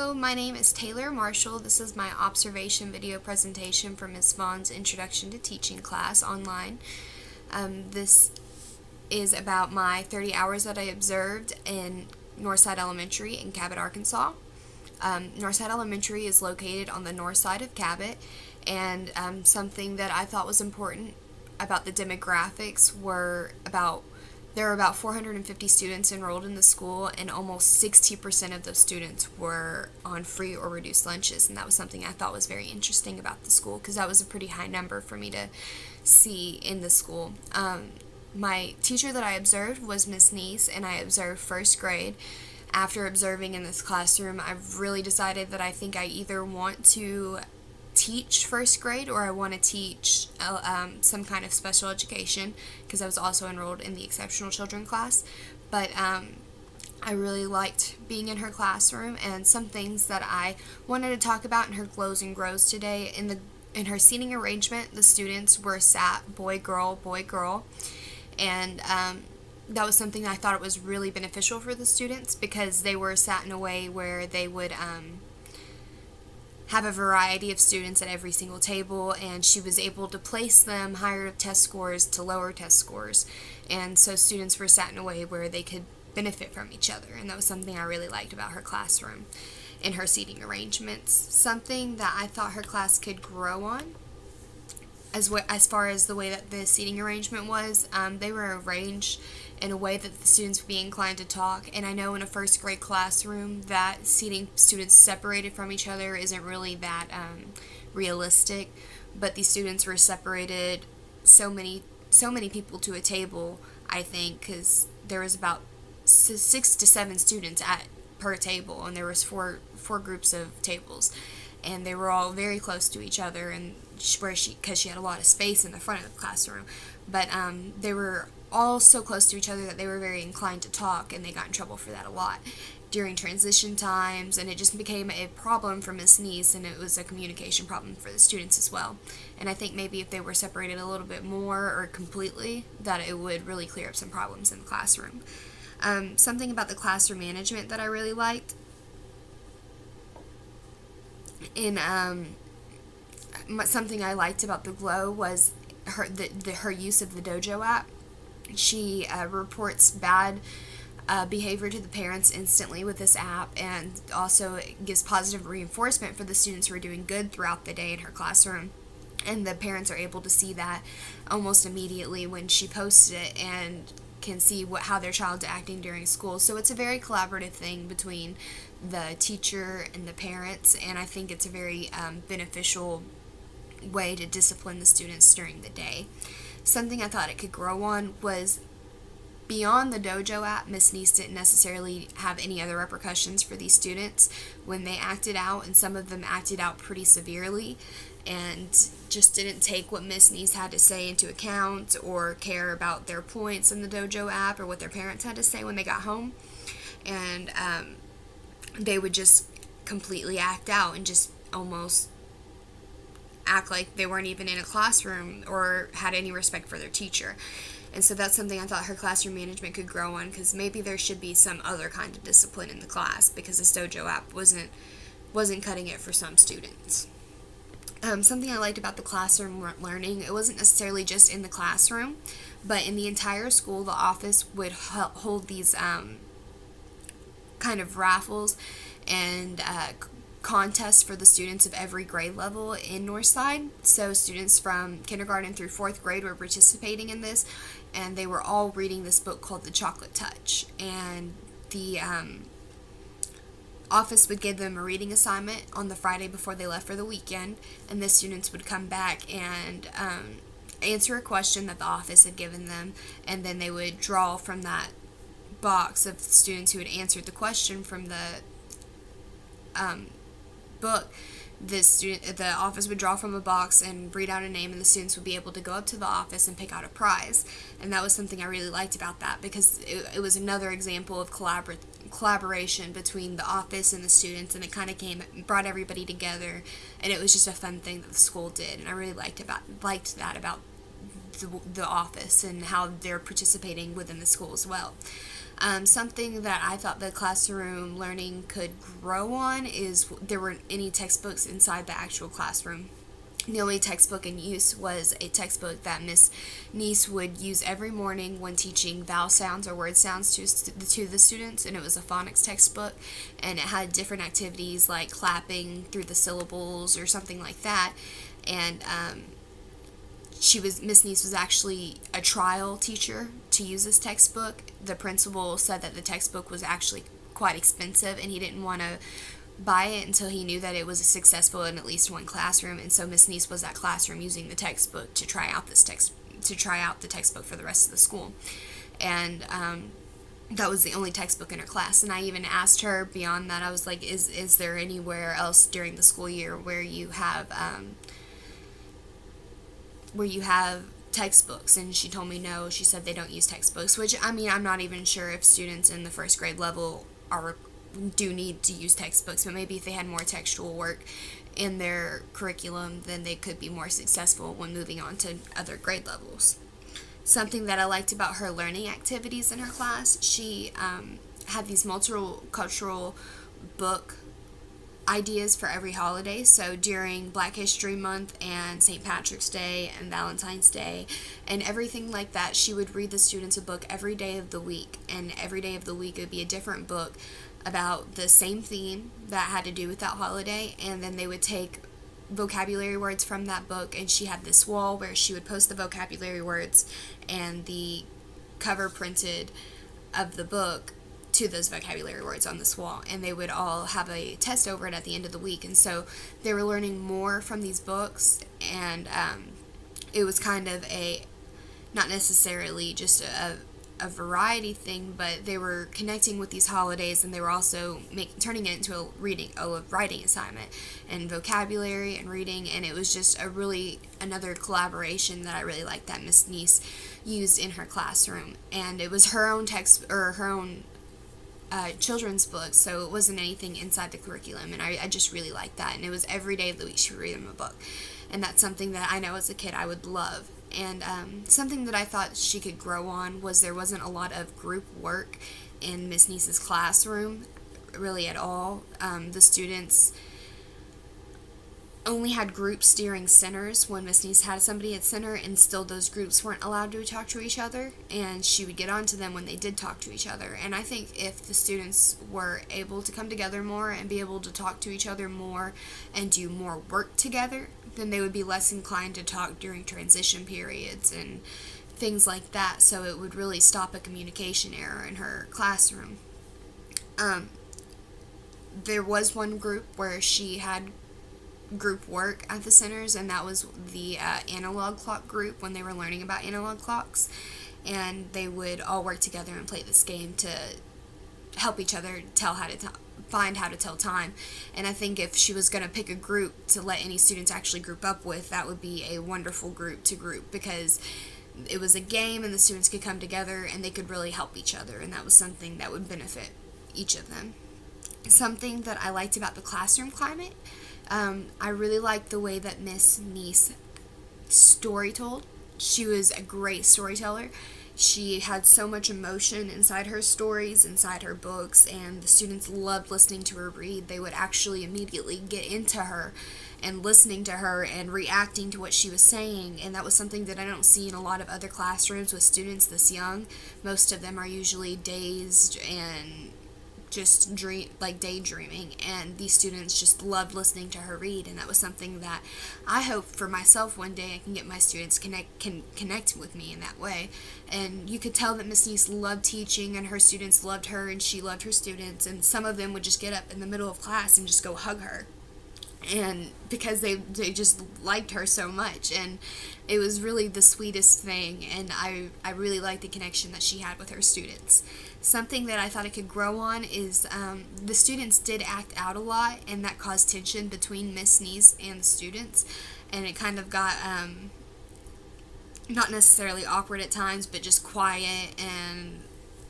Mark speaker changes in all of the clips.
Speaker 1: Hello, my name is Taylor Marshall. This is my observation video presentation for Ms. Vaughn's Introduction to Teaching class online. This is about my 30 hours that I observed in Northside Elementary in Cabot, Arkansas. Northside Elementary is located on the north side of Cabot, and something that I thought was important about the demographics there were about 450 students enrolled in the school, and almost 60% of those students were on free or reduced lunches, and that was something I thought was very interesting about the school because that was a pretty high number for me to see in the school. My teacher that I observed was Miss Neese, and I observed first grade. After observing in this classroom, I've really decided that I think I either want to teach first grade or I want to teach some kind of special education, because I was also enrolled in the exceptional children class. But I really liked being in her classroom, and some things that I wanted to talk about in her glows and grows today. In her seating arrangement, the students were sat boy girl, and that was something I thought it was really beneficial for the students, because they were sat in a way where they would have a variety of students at every single table, and she was able to place them higher test scores to lower test scores, and so students were sat in a way where they could benefit from each other, and that was something I really liked about her classroom in her seating arrangements. Something that I thought her class could grow on, as far as the way that the seating arrangement was, they were arranged in a way that the students would be inclined to talk. And I know in a first grade classroom that seating students separated from each other isn't really that realistic, but these students were separated so many people to a table, I think, because there was about 6 to 7 students per table, and there was four groups of tables, and they were all very close to each other, and because she had a lot of space in the front of the classroom, but they were all so close to each other that they were very inclined to talk, and they got in trouble for that a lot during transition times, and it just became a problem for Miss Neese, and it was a communication problem for the students as well. And I think maybe if they were separated a little bit more or completely, that it would really clear up some problems in the classroom. Something about the classroom management that I really liked something I liked about the Glow was her use of the Dojo app. She reports bad behavior to the parents instantly with this app, and also gives positive reinforcement for the students who are doing good throughout the day in her classroom. And the parents are able to see that almost immediately when she posts it, and can see how their child's acting during school. So it's a very collaborative thing between the teacher and the parents, and I think it's a very beneficial way to discipline the students during the day. Something I thought it could grow on was, beyond the Dojo app, Miss Neese didn't necessarily have any other repercussions for these students when they acted out, and some of them acted out pretty severely and just didn't take what Miss Neese had to say into account, or care about their points in the Dojo app, or what their parents had to say when they got home. And they would just completely act out and just almost act like they weren't even in a classroom or had any respect for their teacher. And so that's something I thought her classroom management could grow on, because maybe there should be some other kind of discipline in the class, because this Dojo app wasn't cutting it for some students. Something I liked about the classroom learning, it wasn't necessarily just in the classroom, but in the entire school, the office would hold these kind of raffles and contests for the students of every grade level in Northside. So students from kindergarten through 4th grade were participating in this, and they were all reading this book called The Chocolate Touch, and the office would give them a reading assignment on the Friday before they left for the weekend, and the students would come back and answer a question that the office had given them, and then they would draw from that box of students who had answered the question from the book. The office would draw from a box and read out a name, and the students would be able to go up to the office and pick out a prize. And that was something I really liked about that, because it was another example of collaboration between the office and the students, and it kind of brought everybody together, and it was just a fun thing that the school did, and I really liked that about the office and how they're participating within the school as well. Something that I thought the classroom learning could grow on is there weren't any textbooks inside the actual classroom. The only textbook in use was a textbook that Miss Neese would use every morning when teaching vowel sounds or word sounds to the students, and it was a phonics textbook, and it had different activities like clapping through the syllables or something like that. And Miss Neese was actually a trial teacher to use this textbook. The principal said that the textbook was actually quite expensive, and he didn't want to buy it until he knew that it was successful in at least one classroom. And so Miss Neese was that classroom using the textbook to try out the textbook for the rest of the school. And that was the only textbook in her class. And I even asked her beyond that, I was like, is there anywhere else during the school year where you have textbooks? And she told me no. She said they don't use textbooks, which, I mean, I'm not even sure if students in the first grade level do need to use textbooks, but maybe if they had more textual work in their curriculum, then they could be more successful when moving on to other grade levels. Something that I liked about her learning activities in her class, she had these multicultural book ideas for every holiday. So during Black History Month and St. Patrick's Day and Valentine's Day and everything like that, she would read the students a book every day of the week, and every day of the week it would be a different book about the same theme that had to do with that holiday. And then they would take vocabulary words from that book, and she had this wall where she would post the vocabulary words and the cover printed of the book to those vocabulary words on this wall, and they would all have a test over it at the end of the week. And so they were learning more from these books, and it was kind of not necessarily just a variety thing, but they were connecting with these holidays, and they were also turning it into a writing assignment and vocabulary and reading. And it was just another collaboration that I really liked that Miss Neese used in her classroom. And it was her own text, or her own children's book, so it wasn't anything inside the curriculum, and I just really liked that. And it was every day of the week she would read them a book, and that's something that I know as a kid I would love. And something that I thought she could grow on was there wasn't a lot of group work in Miss Neese's classroom, really at all. The students only had group steering centers when Miss Neese had somebody at center, and still those groups weren't allowed to talk to each other, and she would get on to them when they did talk to each other. And I think if the students were able to come together more and be able to talk to each other more and do more work together, then they would be less inclined to talk during transition periods and things like that, so it would really stop a communication error in her classroom. There was one group where she had group work at the centers, and that was the analog clock group, when they were learning about analog clocks, and they would all work together and play this game to help each other find how to tell time. And I think if she was going to pick a group to let any students actually group up with, that would be a wonderful group to group, because it was a game and the students could come together and they could really help each other, and that was something that would benefit each of them. Something that I liked about the classroom climate, I really liked the way that Miss Neese story told. She was a great storyteller. She had so much emotion inside her stories, inside her books, and the students loved listening to her read. They would actually immediately get into her and listening to her and reacting to what she was saying, and that was something that I don't see in a lot of other classrooms with students this young. Most of them are usually dazed and just daydreaming, and these students just loved listening to her read, and that was something that I hope for myself one day I can get my students connect with me in that way. And you could tell that Miss Neese loved teaching, and her students loved her, and she loved her students, and some of them would just get up in the middle of class and just go hug her, and because they just liked her so much, and it was really the sweetest thing. And I really liked the connection that she had with her students. Something that I thought it could grow on is the students did act out a lot, and that caused tension between Miss Neese and the students, and it kind of got not necessarily awkward at times, but just quiet and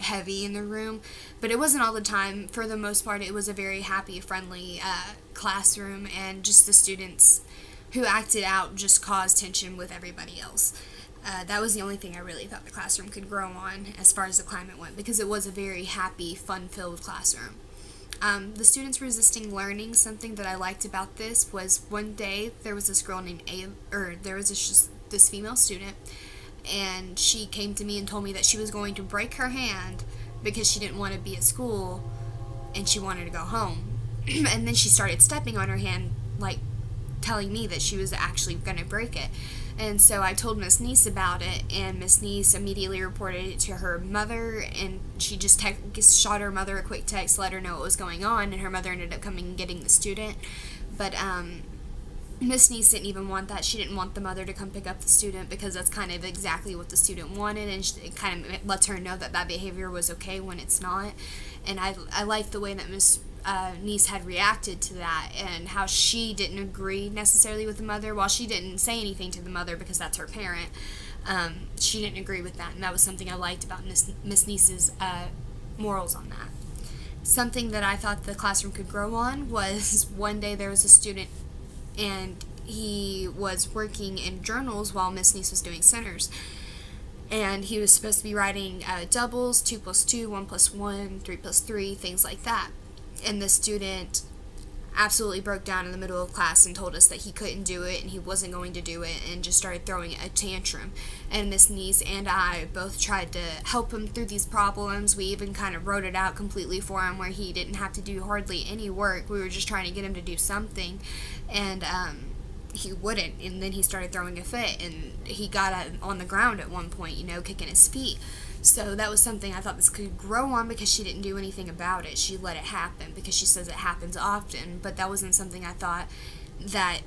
Speaker 1: heavy in the room. But it wasn't all the time. For the most part, it was a very happy, friendly classroom, and just the students who acted out just caused tension with everybody else. That was the only thing I really thought the classroom could grow on as far as the climate went, because it was a very happy, fun-filled classroom. The students resisting learning, something that I liked about this was one day there was this girl named there was this female student, and she came to me and told me that she was going to break her hand because she didn't want to be at school and she wanted to go home. And then she started stepping on her hand, like telling me that she was actually going to break it. And so I told Miss Neese about it, and Miss Neese immediately reported it to her mother, and she just shot her mother a quick text, let her know what was going on, and her mother ended up coming and getting the student. But Miss Neese didn't even want that. She didn't want the mother to come pick up the student, because that's kind of exactly what the student wanted, and it kind of lets her know that that behavior was okay when it's not. And I liked the way that Miss Neese had reacted to that, and how she didn't agree necessarily with the mother. While she didn't say anything to the mother because that's her parent, she didn't agree with that, and that was something I liked about Miss Neese's morals on that. Something that I thought the classroom could grow on was one day there was a student, and he was working in journals while Miss Neese was doing centers. And he was supposed to be writing doubles, 2 plus 2, 1 plus 1, 3 plus 3, things like that. And the student absolutely broke down in the middle of class and told us that he couldn't do it and he wasn't going to do it, and just started throwing a tantrum. And Miss Neese and I both tried to help him through these problems. We even kind of wrote it out completely for him where he didn't have to do hardly any work. We were just trying to get him to do something, and he wouldn't, and then he started throwing a fit, and he got on the ground at one point, kicking his feet. So that was something I thought this could grow on, because she didn't do anything about it. She let it happen because she says it happens often, but that wasn't something I thought that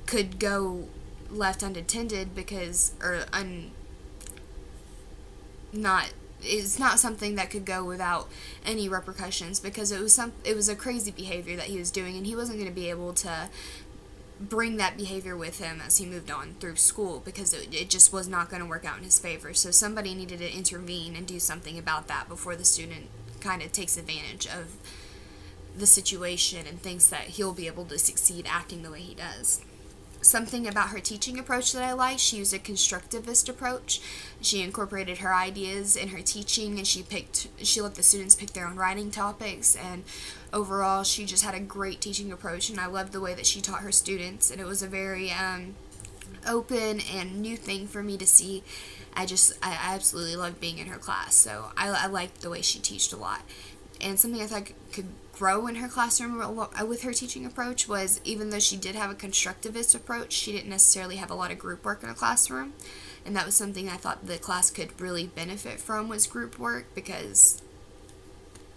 Speaker 1: could go left unattended, because it's not something that could go without any repercussions, because it was a crazy behavior that he was doing, and he wasn't going to be able to bring that behavior with him as he moved on through school, because it just was not going to work out in his favor. So somebody needed to intervene and do something about that before the student kind of takes advantage of the situation and thinks that he'll be able to succeed acting the way he does. Something about her teaching approach that I liked, she used a constructivist approach. She incorporated her ideas in her teaching, and she let the students pick their own writing topics, and overall she just had a great teaching approach, and I loved the way that she taught her students, and it was a very open and new thing for me to see. I absolutely loved being in her class, so I liked the way she taught a lot. And something I thought could grow in her classroom with her teaching approach was, even though she did have a constructivist approach, she didn't necessarily have a lot of group work in a classroom. And that was something I thought the class could really benefit from, was group work, because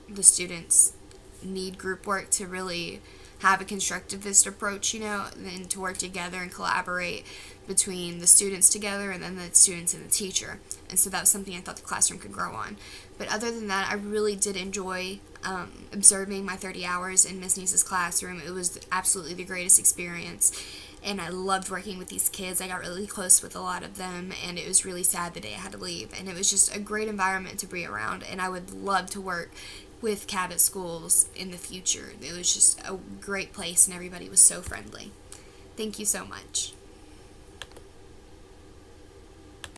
Speaker 1: the students need group work to really have a constructivist approach, and to work together and collaborate between the students together, and then the students and the teacher. And so that was something I thought the classroom could grow on. But other than that, I really did enjoy observing my 30 hours in Miss Neese's classroom. It was absolutely the greatest experience, and I loved working with these kids. I got really close with a lot of them, and it was really sad the day I had to leave. And it was just a great environment to be around, and I would love to work with Cabot Schools in the future. It was just a great place, and everybody was so friendly. Thank you so much.